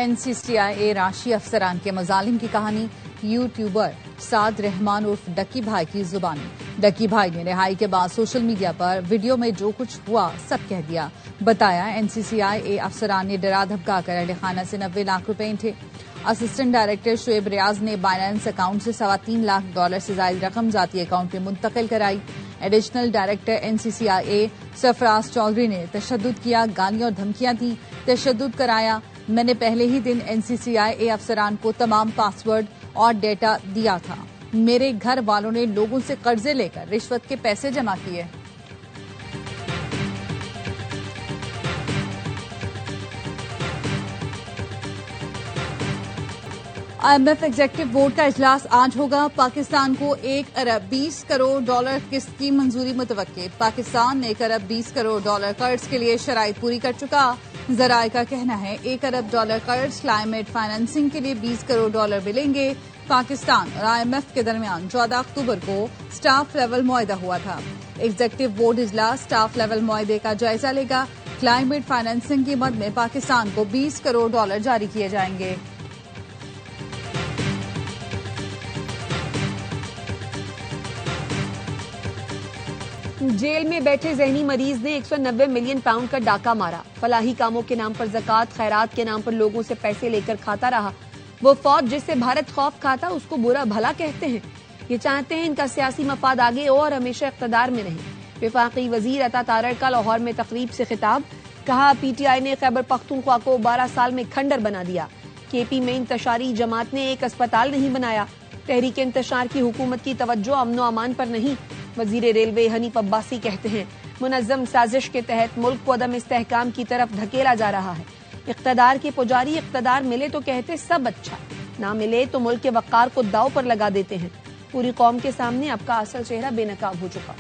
NCCIA راشی افسران کے مظالم کی کہانی یوٹیوبر سعد رحمان عرف ڈکی بھائی کی زبانی۔ ڈکی بھائی نے رہائی کے بعد سوشل میڈیا پر ویڈیو میں جو کچھ ہوا سب کہہ دیا۔ بتایا NCCIA افسران نے ڈرا دھمکا کر اہل خانہ سے 90 لاکھ روپے انٹھے۔ اسسٹنٹ ڈائریکٹر شعیب ریاض نے بائنانس اکاؤنٹ سے $3.25 لاکھ سے زائد رقم ذاتی اکاؤنٹ میں منتقل کرائی۔ ایڈیشنل ڈائریکٹر NCCIA سرفراز چودھری نے تشدد کیا، گالیاں اور دھمکیاں دی، تشدد کرایا۔ میں نے پہلے ہی دن NCCIA افسران کو تمام پاس ورڈ اور ڈیٹا دیا تھا۔ میرے گھر والوں نے لوگوں سے قرضے لے کر رشوت کے پیسے جمع کیے۔ IMF ایگزیکٹو بورڈ کا اجلاس آج ہوگا۔ پاکستان کو $1 ارب 20 کروڑ قسط کی منظوری متوقع۔ پاکستان $1 ارب 20 کروڑ قرض کے لیے شرائط پوری کر چکا۔ ذرائع کا کہنا ہے $1 ارب قرض کلائمیٹ فائنانسنگ کے لیے $20 کروڑ ملیں گے۔ پاکستان اور IMF کے درمیان 14 اکتوبر کو سٹاف لیول معاہدہ ہوا تھا۔ ایگزیکٹو بورڈ اجلاس سٹاف لیول معاہدے کا جائزہ لے گا۔ کلائمیٹ فائنانسنگ کی مد میں پاکستان کو $20 کروڑ جاری کیے جائیں گے۔ جیل میں بیٹھے ذہنی مریض نے 190 ملین پاؤنڈ کا ڈاکہ مارا۔ فلاحی کاموں کے نام پر زکوٰۃ، خیرات کے نام پر لوگوں سے پیسے لے کر کھاتا رہا۔ وہ فوج جس سے بھارت خوف کھاتا اس کو برا بھلا کہتے ہیں۔ یہ چاہتے ہیں ان کا سیاسی مفاد آگے اور ہمیشہ اقتدار میں رہے۔ وفاقی وزیر عطا تارڑ کا لاہور میں تقریب سے خطاب، کہا PTI نے خیبر پختونخوا کو 12 سال میں کھنڈر بنا دیا۔ KP میں انتشاری جماعت نے ایک اسپتال نہیں بنایا۔ تحریک انتشار کی حکومت کی توجہ امن و امان پر نہیں۔ وزیر ریلوے حنیف عباسی کہتے ہیں منظم سازش کے تحت ملک کو عدم استحکام کی طرف دھکیلا جا رہا ہے۔ اقتدار کے پجاری اقتدار ملے تو کہتے سب اچھا، نہ ملے تو ملک کے وقار کو داؤ پر لگا دیتے ہیں۔ پوری قوم کے سامنے اب کا اصل چہرہ بے نقاب ہو چکا۔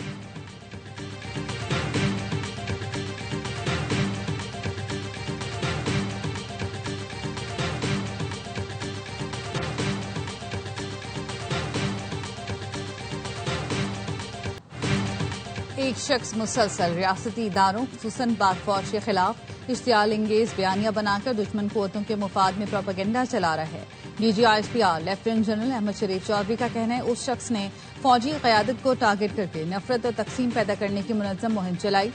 ایک شخص مسلسل ریاستی اداروں خصوصاً پاک فوج کے خلاف اشتعال انگیز بیانیاں بنا کر دشمن قوتوں کے مفاد میں پروپیگنڈا چلا رہا ہے۔ DG ISPR lieutenant general Ahmed Sharif Chaudhry کا کہنا ہے اس شخص نے فوجی قیادت کو ٹارگٹ کر کے نفرت اور تقسیم پیدا کرنے کی منظم مہم چلائی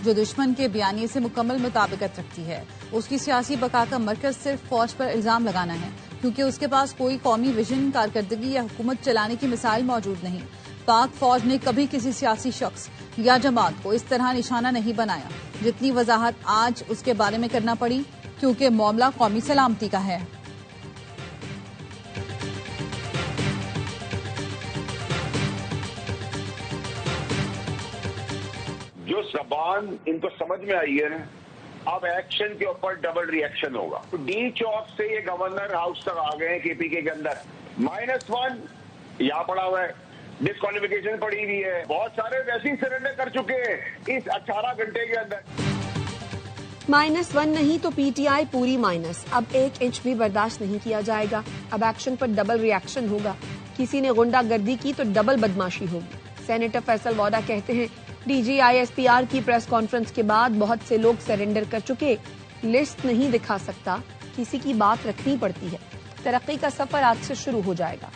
جو دشمن کے بیانیے سے مکمل مطابقت رکھتی ہے۔ اس کی سیاسی بقا کا مرکز صرف فوج پر الزام لگانا ہے کیونکہ اس کے پاس کوئی قومی ویژن، کارکردگی یا حکومت چلانے کی مثال موجود نہیں۔ پاک فوج نے کبھی کسی سیاسی شخص یا جماعت کو اس طرح نشانہ نہیں بنایا جتنی وضاحت آج اس کے بارے میں کرنا پڑی کیونکہ معاملہ قومی سلامتی کا ہے۔ جو زبان ان کو سمجھ میں آئی ہے اب ایکشن کے اوپر ڈبل ری ایکشن ہوگا۔ ڈی چوک سے یہ گورنر ہاؤس تک آ گئے ہیں KPK کے اندر -1 یہاں پڑا ہوا ہے، ڈسکوالیفیکیشن پڑی ہوئی ہے، بہت سارے ویسے ہی سرنڈر کر چکے ہیں اس 18 گھنٹے کے اندر۔ -1 نہیں تو PTI پوری مائنس۔ اب 1 انچ بھی برداشت نہیں کیا جائے گا۔ اب ایکشن پر ڈبل ری ایکشن ہوگا۔ کسی نے غنڈہ گردی کی تو ڈبل بدماشی ہوگی۔ سینیٹر فیصل ووڈا کہتے ہیں DG ISPR کی پریس کانفرنس کے بعد بہت سے لوگ سرنڈر کر چکے، لسٹ نہیں دکھا سکتا، کسی کی بات رکھنی پڑتی ہے۔ ترقی کا سفر آج سے شروع ہو جائے گا۔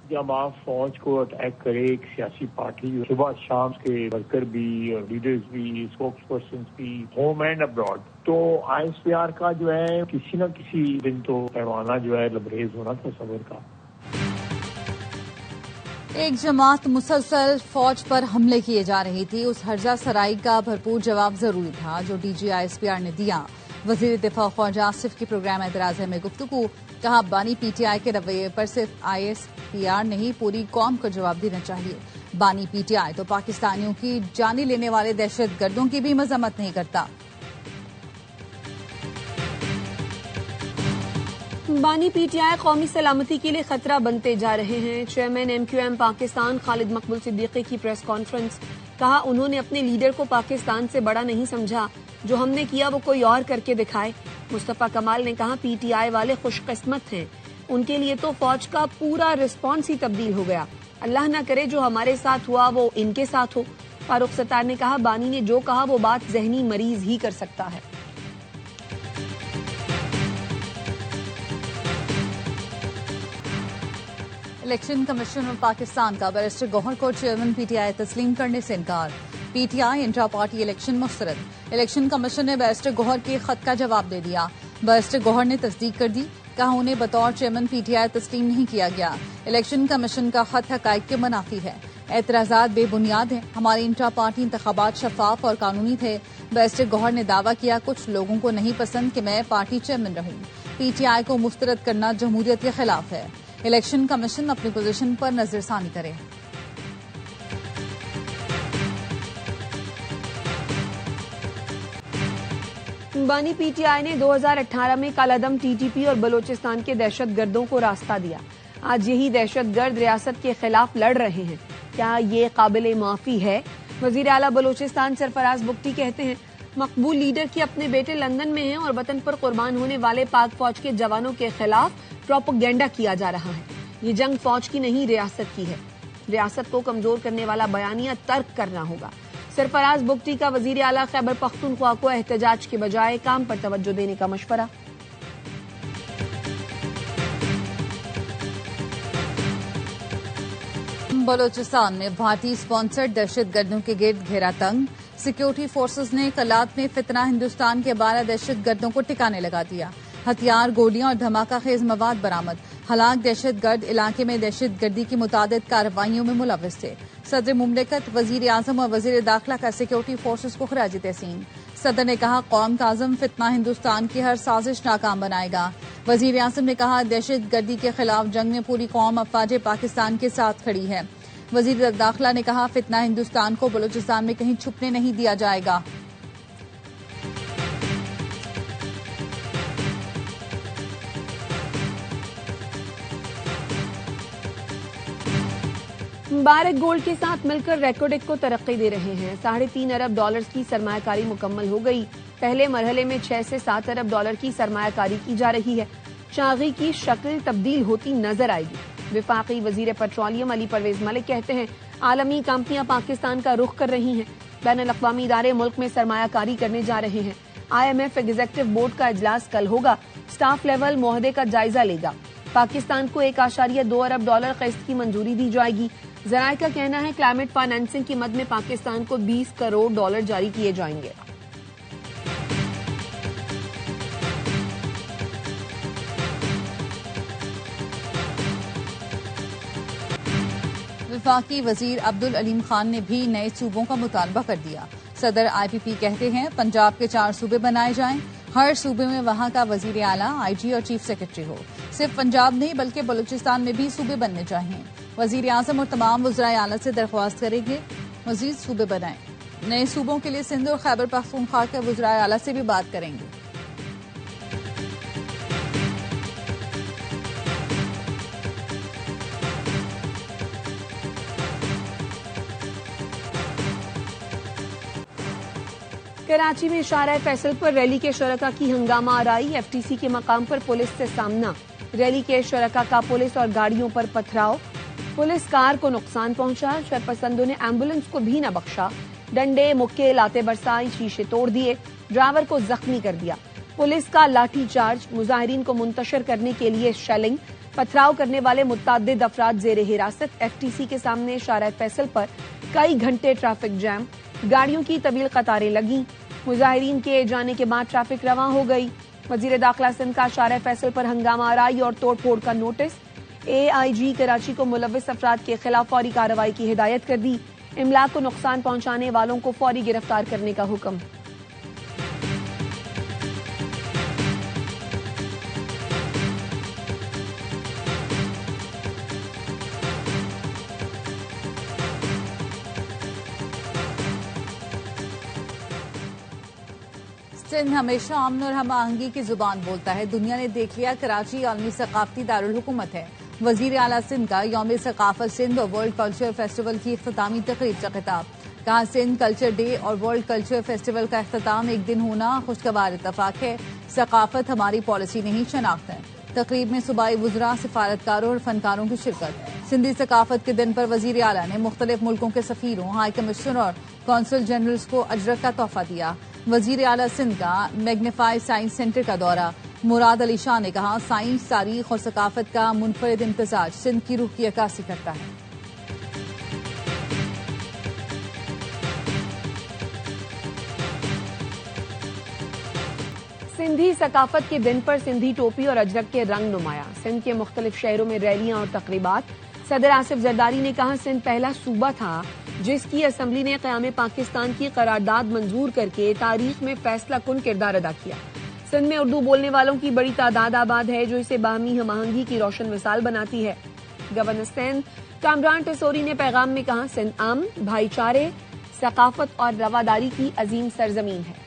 جب آپ فوج کو اٹیک کرے ایک سیاسی پارٹی، صبح شام کے ورکر بھی اور لیڈرز بھی، اسپوکس پرسنز بھی، ہوم اینڈ ابراڈ، تو ISPR کا جو ہے کسی نہ کسی دن تو پیمانہ جو ہے لبریز ہونا تھا صبر کا۔ ایک جماعت مسلسل فوج پر حملے کیے جا رہی تھی، اس ہرزہ سرائی کا بھرپور جواب ضروری تھا جو DG ISPR نے دیا۔ وزیر دفاع خواجہ آصف کی پروگرام اعتراض میں گفتگو، کہا بانی PTI کے رویے پر صرف ISPR نہیں پوری قوم کو جواب دینا چاہیے۔ بانی PTI تو پاکستانیوں کی جانیں لینے والے دہشت گردوں کی بھی مذمت نہیں کرتا۔ بانی PTI قومی سلامتی کے لیے خطرہ بنتے جا رہے ہیں۔ چیئرمین MQM پاکستان خالد مقبول صدیقی کی پریس کانفرنس، کہا انہوں نے اپنے لیڈر کو پاکستان سے بڑا نہیں سمجھا، جو ہم نے کیا وہ کوئی اور کر کے دکھائے۔ مصطفیٰ کمال نے کہا PTI والے خوش قسمت ہیں، ان کے لیے تو فوج کا پورا رسپانس ہی تبدیل ہو گیا۔ اللہ نہ کرے جو ہمارے ساتھ ہوا وہ ان کے ساتھ ہو۔ فاروق ستار نے کہا بانی نے جو کہا وہ بات ذہنی مریض ہی کر سکتا ہے۔ الیکشن کمیشن آف پاکستان کا بیرسٹر گوہر کو چیئرمین پی ٹی آئی تسلیم کرنے سے انکار، P T I intra party election مسترد۔ الیکشن کمیشن نے بیرسٹر گوہر کے خط کا جواب دے دیا، بیرسٹر گوہر نے تصدیق کر دی، کہا انہیں بطور چیئرمین پی ٹی آئی تسلیم نہیں کیا گیا۔ الیکشن کمیشن کا خط حقائق کے منافی ہے، اعتراضات بے بنیاد ہیں، ہمارے انٹرا پارٹی انتخابات شفاف اور قانونی تھے۔ بیرسٹر گوہر نے دعویٰ کیا کچھ لوگوں کو نہیں پسند کہ میں پارٹی چیئرمین رہوں، پی ٹی آئی کو مسترد کرنا جمہوریت کے خلاف ہے، الیکشن کمیشن اپنی پوزیشن پر نظر ثانی کرے۔ بانی پی ٹی آئی نے 2018 میں کالعدم ٹی ٹی پی اور بلوچستان کے دہشت گردوں کو راستہ دیا۔ آج یہی دہشت گرد ریاست کے خلاف لڑ رہے ہیں، کیا یہ قابل معافی ہے؟ وزیر اعلیٰ بلوچستان سرفراز بگٹی کہتے ہیں مقبول لیڈر کی اپنے بیٹے لندن میں ہیں اور وطن پر قربان ہونے والے پاک فوج کے جوانوں کے خلاف پروپیگنڈا کیا جا رہا ہے۔ یہ جنگ فوج کی نہیں ریاست کی ہے، ریاست کو کمزور کرنے والا بیانیہ ترک کرنا ہوگا۔ سرفراز بگٹی کا وزیر اعلیٰ خیبر پختونخوا کو احتجاج کے بجائے کام پر توجہ دینے کا مشورہ۔ بلوچستان میں بھارتی اسپانسرڈ دہشت گردوں کے گرد گھیرا تنگ، سیکورٹی فورسز نے کلات میں فتنہ ہندوستان کے 12 دہشت گردوں کو ٹکانے لگا دیا، ہتھیار، گولیاں اور دھماکہ خیز مواد برآمد، ہلاک دہشت گرد علاقے میں دہشت گردی کی متعدد کارروائیوں میں ملوث تھے۔ صدر مملکت، وزیر اعظم اور وزیر داخلہ کا سیکورٹی فورسز کو خراج تحسین۔ صدر نے کہا قوم کا عزم فتنہ ہندوستان کی ہر سازش ناکام بنائے گا۔ وزیر اعظم نے کہا دہشت گردی کے خلاف جنگ میں پوری قوم افواج پاکستان کے ساتھ کھڑی ہے۔ وزیر داخلہ نے کہا فتنہ ہندوستان کو بلوچستان میں کہیں چھپنے نہیں دیا جائے گا۔ مبارک گولڈ کے ساتھ مل کر ریکوڈک کو ترقی دے رہے ہیں۔ $3.5 ارب کی سرمایہ کاری مکمل ہو گئی۔ پہلے مرحلے میں 6 سے 7 ارب ڈالر کی سرمایہ کاری کی جا رہی ہے۔ چاغی کی شکل تبدیل ہوتی نظر آئے گی۔ وفاقی وزیر پیٹرولیم علی پرویز ملک کہتے ہیں عالمی کمپنیاں پاکستان کا رخ کر رہی ہیں، بین الاقوامی ادارے ملک میں سرمایہ کاری کرنے جا رہے ہیں۔ IMF ایگزیکٹو بورڈ کا اجلاس کل ہوگا، سٹاف لیول معاہدے کا جائزہ لے گا۔ پاکستان کو $1.2 ارب قسط کی منظوری دی جائے گی۔ ذرائع کا کہنا ہے کلائمیٹ فائنانسنگ کی مد میں پاکستان کو $20 کروڑ جاری کیے جائیں گے۔ وفاقی وزیر عبدالعلیم خان نے بھی نئے صوبوں کا مطالبہ کر دیا۔ صدر IPP کہتے ہیں پنجاب کے 4 صوبے بنائے جائیں، ہر صوبے میں وہاں کا وزیر اعلیٰ، IG اور چیف سیکرٹری ہو۔ صرف پنجاب نہیں بلکہ بلوچستان میں بھی صوبے بننے چاہیے۔ وزیر اعظم اور تمام وزرائے اعلیٰ سے درخواست کریں گے مزید صوبے بنائیں۔ نئے صوبوں کے لیے سندھ اور خیبر پختونخوا کے وزرائے اعلیٰ سے بھی بات کریں گے۔ کراچی میں شارع فیصل پر ریلی کے شرکاء کی ہنگامہ آرائی، FTC کے مقام پر پولیس سے سامنا، ریلی کے شرکاء کا پولیس اور گاڑیوں پر پتھراؤ، پولیس کار کو نقصان پہنچا، شرپسندوں نے ایمبولینس کو بھی نہ بخشا، ڈنڈے، مکے، لاتے برسائی، شیشے توڑ دیے، ڈرائیور کو زخمی کر دیا، پولیس کا لاٹھی چارج، مظاہرین کو منتشر کرنے کے لیے شیلنگ، پتھراؤ کرنے والے متعدد افراد زیر حراست۔ FTC کے سامنے شارع فیصل پر کئی گھنٹے ٹریفک جام، گاڑیوں کی طویل قطاریں لگیں، مظاہرین کے جانے کے بعد ٹریفک رواں ہو گئی۔ وزیر داخلہ سندھ کا شارع فیصل پر ہنگامہ آرائی اور توڑ پھوڑ کا نوٹس، AIG کراچی کو ملوث افراد کے خلاف فوری کارروائی کی ہدایت کر دی، املاک کو نقصان پہنچانے والوں کو فوری گرفتار کرنے کا حکم۔ سندھ ہمیشہ امن اور ہم آہنگی کی زبان بولتا ہے، دنیا نے دیکھ لیا کراچی عالمی ثقافتی دارالحکومت ہے۔ وزیر اعلیٰ سندھ کا یوم ثقافت سندھ اور ورلڈ کلچر فیسٹیول کی اختتامی تقریب کا خطاب، کہا سندھ کلچر ڈے اور ورلڈ کلچر فیسٹیول کا اختتام ایک دن ہونا خوشگوار اتفاق ہے، ثقافت ہماری پالیسی نہیں شناخت ہے۔ تقریب میں صوبائی وزراء، سفارتکاروں اور فنکاروں کی شرکت۔ سندھی ثقافت کے دن پر وزیر اعلیٰ نے مختلف ملکوں کے سفیروں، ہائی کمشنر اور کونسل جنرلز کو اجرک کا تحفہ دیا۔ وزیر اعلیٰ سندھ کا میگنیفائی سائنس سینٹر کا دورہ۔ مراد علی شاہ نے کہا، سائنس، تاریخ اور ثقافت کا منفرد امتزاج سندھ کی روح کی عکاسی کرتا ہے۔ سندھی ثقافت کے دن پر سندھی ٹوپی اور اجرک کے رنگ نمایاں۔ سندھ کے مختلف شہروں میں ریلیاں اور تقریبات۔ صدر آصف زرداری نے کہا، سندھ پہلا صوبہ تھا جس کی اسمبلی نے قیام پاکستان کی قرارداد منظور کر کے تاریخ میں فیصلہ کن کردار ادا کیا۔ سندھ میں اردو بولنے والوں کی بڑی تعداد آباد ہے جو اسے باہمی ہم آہنگی کی روشن مثال بناتی ہے۔ گورنر سندھ کامران ٹیسوری نے پیغام میں کہا، سندھ امن، بھائی چارے، ثقافت اور رواداری کی عظیم سرزمین ہے۔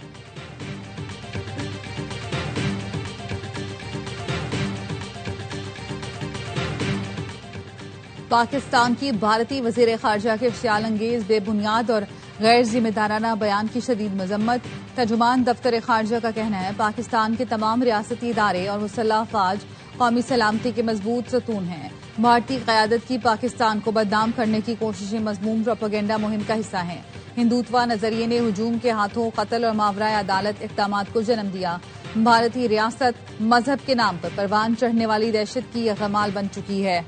پاکستان کی بھارتی وزیر خارجہ کے اشتعال انگیز، بے بنیاد اور غیر ذمہ دارانہ بیان کی شدید مذمت۔ ترجمان دفتر خارجہ کا کہنا ہے، پاکستان کے تمام ریاستی ادارے اور مسلح افواج قومی سلامتی کے مضبوط ستون ہیں۔ بھارتی قیادت کی پاکستان کو بدنام کرنے کی کوششیں مذموم پروپیگنڈا مہم کا حصہ ہیں۔ ہندوتوا نظریے نے ہجوم کے ہاتھوں قتل اور ماورائے عدالت اقدامات کو جنم دیا۔ بھارتی ریاست مذہب کے نام پر پروان چڑھنے والی دہشت کی یرغمال بن چکی ہے۔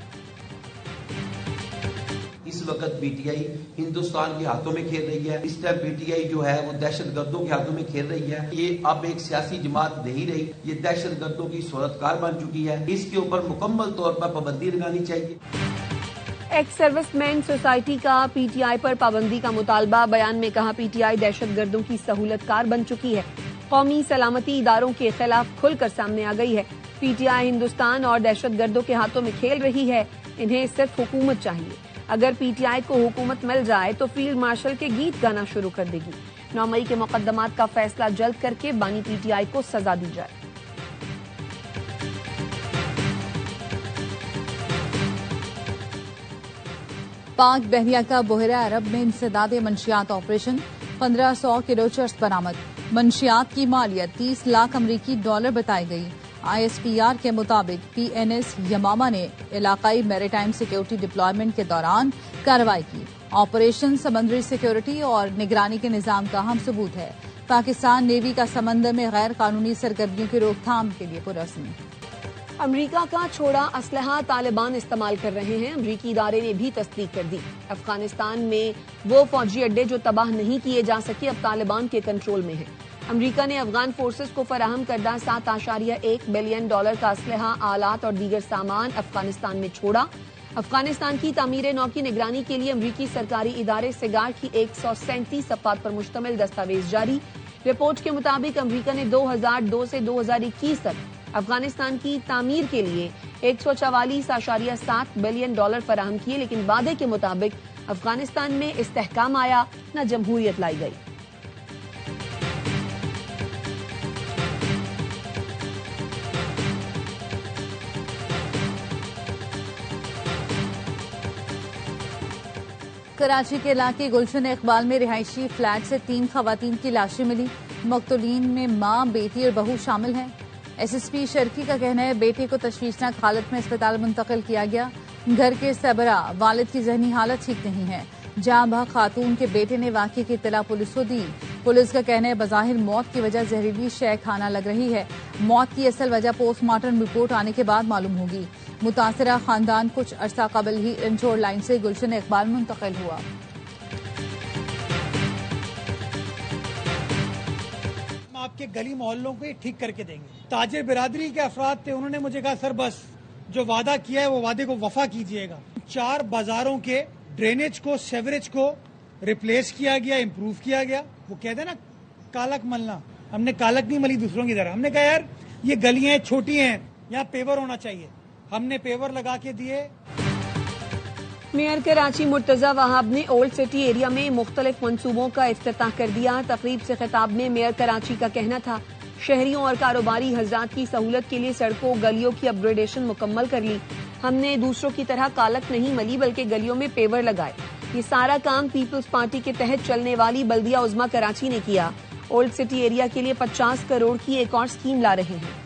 اس وقت پی ٹی آئی ہندوستان کے ہاتھوں میں کھیل رہی ہے۔ اس ٹائم پی ٹی آئی جو ہے وہ دہشت گردوں کے ہاتھوں میں کھیل رہی ہے۔ یہ اب ایک سیاسی جماعت نہیں رہی، یہ دہشت گردوں کی صورتکار بن چکی ہے۔ اس کے اوپر مکمل طور پر پابندی لگانی چاہیے۔ ایکس سروس مین سوسائٹی کا پی ٹی آئی پر پابندی کا مطالبہ۔ بیان میں کہا، پی ٹی آئی دہشت گردوں کی سہولت کار بن چکی ہے، قومی سلامتی اداروں کے خلاف کھل کر سامنے آ گئی ہے۔ پی ٹی آئی ہندوستان اور دہشت گردوں کے ہاتھوں میں کھیل رہی ہے۔ انہیں صرف حکومت چاہیے۔ اگر پی ٹی آئی کو حکومت مل جائے تو فیلڈ مارشل کے گیت گانا شروع کر دے گی۔ 9 مئی کے مقدمات کا فیصلہ جلد کر کے بانی پی ٹی آئی کو سزا دی جائے۔ پاک بحریہ کا بحیرہ عرب میں انسداد منشیات آپریشن، 1500 کلو چرس برآمد۔ منشیات کی مالیت 30 لاکھ امریکی ڈالر بتائی گئی۔ آئی ایس پی آر کے مطابق پی این ایس یمامہ نے علاقائی میری ٹائم سیکیورٹی ڈپلائمنٹ کے دوران کارروائی کی۔ آپریشن سمندری سیکیورٹی اور نگرانی کے نظام کا اہم ثبوت ہے۔ پاکستان نیوی کا سمندر میں غیر قانونی سرگرمیوں کی روک تھام کے لیے پرعزم۔ امریکہ کا چھوڑا اسلحہ طالبان استعمال کر رہے ہیں، امریکی ادارے نے بھی تصدیق کر دی۔ افغانستان میں وہ فوجی اڈے جو تباہ نہیں کیے جا سکے اب طالبان کے کنٹرول میں ہیں۔ امریکہ نے افغان فورسز کو فراہم کردہ $7.1 بلین کا اسلحہ، آلات اور دیگر سامان افغانستان میں چھوڑا۔ افغانستان کی تعمیر نو کی نگرانی کے لیے امریکی سرکاری ادارے سیگار کی 137 صفحات پر مشتمل دستاویز جاری۔ رپورٹ کے مطابق امریکہ نے 2002 سے 2021 تک افغانستان کی تعمیر کے لیے $144.7 بلین فراہم کیے، لیکن وعدے کے مطابق افغانستان میں استحکام آیا نہ جمہوریت لائی گئی۔ کراچی کے علاقے گلشن اقبال میں رہائشی فلیٹ سے 3 خواتین کی لاشیں ملی۔ مقتولین میں ماں، بیٹی اور بہو شامل ہیں۔ ایس ایس پی شرکی کا کہنا ہے، بیٹے کو تشویشناک حالت میں اسپتال منتقل کیا گیا۔ گھر کے سربراہ والد کی ذہنی حالت ٹھیک نہیں ہے۔ جاں بحق خاتون کے بیٹے نے واقعے کی اطلاع پولیس کو دی۔ پولیس کا کہنا ہے، بظاہر موت کی وجہ زہریلی شے کھانا لگ رہی ہے۔ موت کی اصل وجہ پوسٹ مارٹم رپورٹ آنے کے بعد معلوم ہوگی۔ متاثرہ خاندان کچھ عرصہ قبل ہی رنچوڑ لائن سے گلشن اقبال منتقل ہوا۔ آپ کے گلی محلوں کو ٹھیک کر کے دیں گے۔ تاجر برادری کے افراد تھے، انہوں نے مجھے کہا، سر بس جو وعدہ کیا ہے وہ وعدے کو وفا کیجئے گا۔ 4 بازاروں کے ڈرینیج کو، سیوریج کو ریپلیس کیا گیا، امپروو کیا گیا۔ وہ کہتے ہیں نا کالک ملنا، ہم نے کالک نہیں ملی دوسروں کی طرح۔ ہم نے کہا یار یہ گلیاں چھوٹی ہیں، یہاں پیور ہونا چاہیے، ہم نے پیور لگا کے دیے۔ میئر کراچی مرتضی وہاب نے اولڈ سٹی ایریا میں مختلف منصوبوں کا افتتاح کر دیا۔ تقریب سے خطاب میں میئر کراچی کا کہنا تھا، شہریوں اور کاروباری حضرات کی سہولت کے لیے سڑکوں گلیوں کی اپ گریڈیشن مکمل کر لی۔ ہم نے دوسروں کی طرح کالک نہیں ملی بلکہ گلیوں میں پیور لگائے۔ یہ سارا کام پیپلز پارٹی کے تحت چلنے والی بلدیہ عظمیٰ کراچی نے کیا۔ اولڈ سٹی ایریا کے لیے 50 کروڑ کی ایک اور اسکیم لا رہے ہیں۔